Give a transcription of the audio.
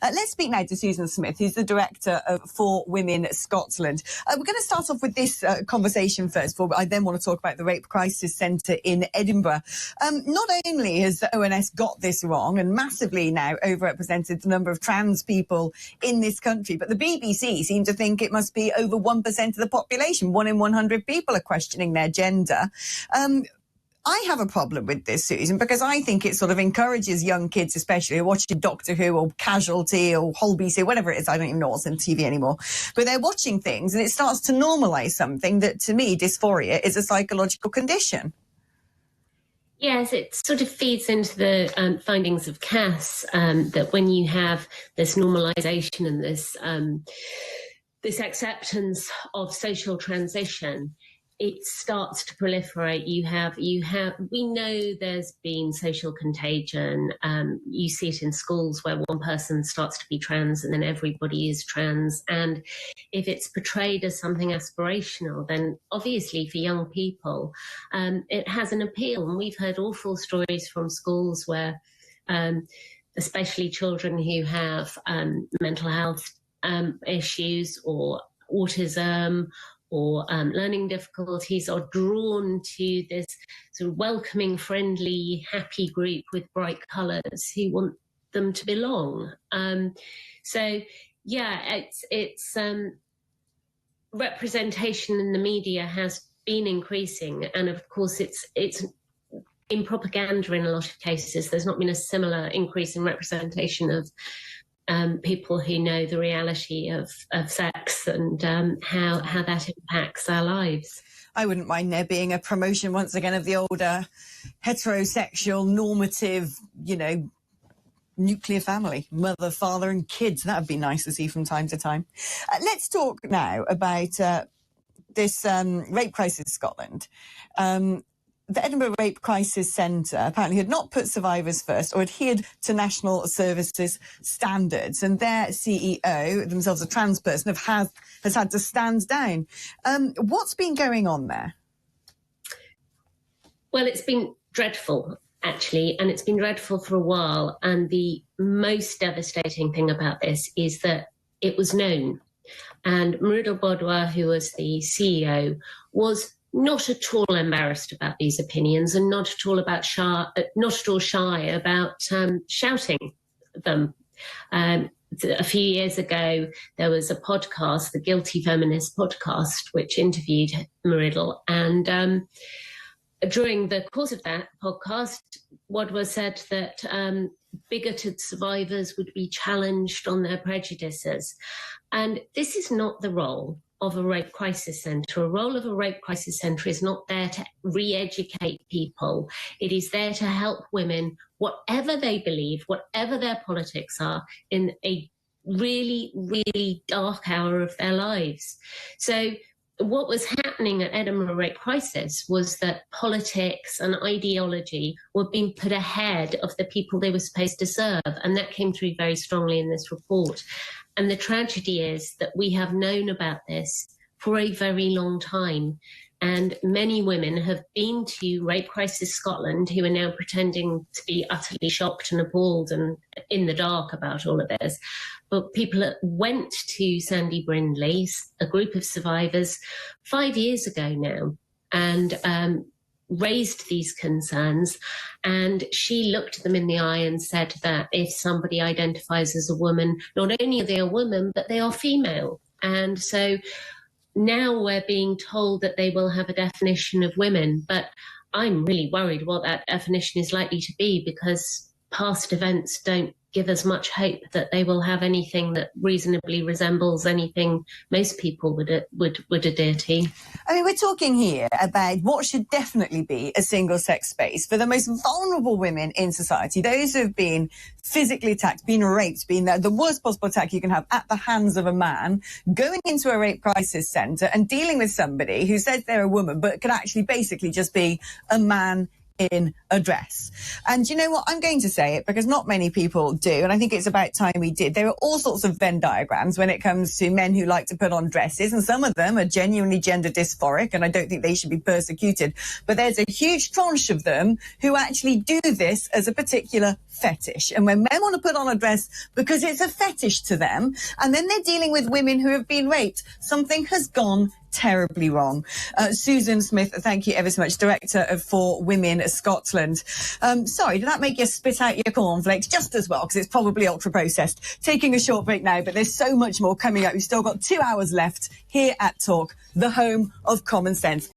Let's speak now to Susan Smith, who's the director of For Women Scotland. We're going to start off with this conversation first, before I then want to talk about the Rape Crisis Centre in Edinburgh. Not only has the ONS got this wrong and massively now overrepresented the number of trans people in this country, but the BBC seem to think it must be over 1% of the population. 1 in 100 people are questioning their gender. I have a problem with this, Susan, because I think it sort of encourages young kids, especially who are watching Doctor Who or Casualty or Holby, whatever it is. I don't even know what's on TV anymore. But they're watching things and it starts to normalise something that, to me, dysphoria is a psychological condition. Yes, it sort of feeds into the findings of Cass, that when you have this normalisation and this acceptance of social transition, it starts to proliferate. We know there's been social contagion. You see it in schools where one person starts to be trans and then everybody is trans. And if it's portrayed as something aspirational, then obviously for young people, it has an appeal. And we've heard awful stories from schools where, especially children who have mental health issues or autism or learning difficulties, are drawn to this sort of welcoming, friendly, happy group with bright colours who want them to belong. It's representation in the media has been increasing, and of course it's in propaganda in a lot of cases. There's not been a similar increase in representation of people who know the reality of sex and how that impacts our lives. I wouldn't mind there being a promotion once again of the older heterosexual normative, nuclear family, mother, father and kids. That would be nice to see from time to time. Let's talk now about this Rape Crisis Scotland. The Edinburgh Rape Crisis Centre apparently had not put survivors first or adhered to national services standards, and their CEO, themselves a trans person, has had to stand down. What's been going on there? Well, it's been dreadful, actually, and it's been dreadful for a while. And the most devastating thing about this is that it was known. And Muriel Bodwa, who was the CEO, was not at all embarrassed about these opinions and not at all shy about shouting them. A few years ago, there was a podcast, the Guilty Feminist podcast, which interviewed Muriel. And during the course of that podcast, Wadwa said that bigoted survivors would be challenged on their prejudices. And this is not the role of a rape crisis centre. A role of a rape crisis centre is not there to re-educate people. It is there to help women, whatever they believe, whatever their politics are, in a really, really dark hour of their lives. So what was happening at Edinburgh Rape Crisis was that politics and ideology were being put ahead of the people they were supposed to serve. And that came through very strongly in this report. And the tragedy is that we have known about this for a very long time. And many women have been to Rape Crisis Scotland who are now pretending to be utterly shocked and appalled and in the dark about all of this. But people that went to Sandy Brindley's, a group of survivors, 5 years ago now, and raised these concerns. And she looked them in the eye and said that if somebody identifies as a woman, not only are they a woman, but they are female. And so now we're being told that they will have a definition of women, but I'm really worried what that definition is likely to be, because past events don't give us much hope that they will have anything that reasonably resembles anything most people would adhere to. I mean, we're talking here about what should definitely be a single-sex space for the most vulnerable women in society, those who have been physically attacked, been raped, been the worst possible attack you can have at the hands of a man, going into a rape crisis centre and dealing with somebody who says they're a woman but could actually basically just be a man in a dress. And you know what? I'm going to say it because not many people do. And I think it's about time we did. There are all sorts of Venn diagrams when it comes to men who like to put on dresses. And some of them are genuinely gender dysphoric. And I don't think they should be persecuted. But there's a huge tranche of them who actually do this as a particular fetish. And when men want to put on a dress because it's a fetish to them, and then they're dealing with women who have been raped, something has gone terribly wrong. Susan Smith, thank you ever so much, Director of For Women Scotland. Sorry, did that make you spit out your cornflakes just as well? Because it's probably ultra-processed. Taking a short break now, but there's so much more coming up. We've still got 2 hours left here at Talk, the home of common sense.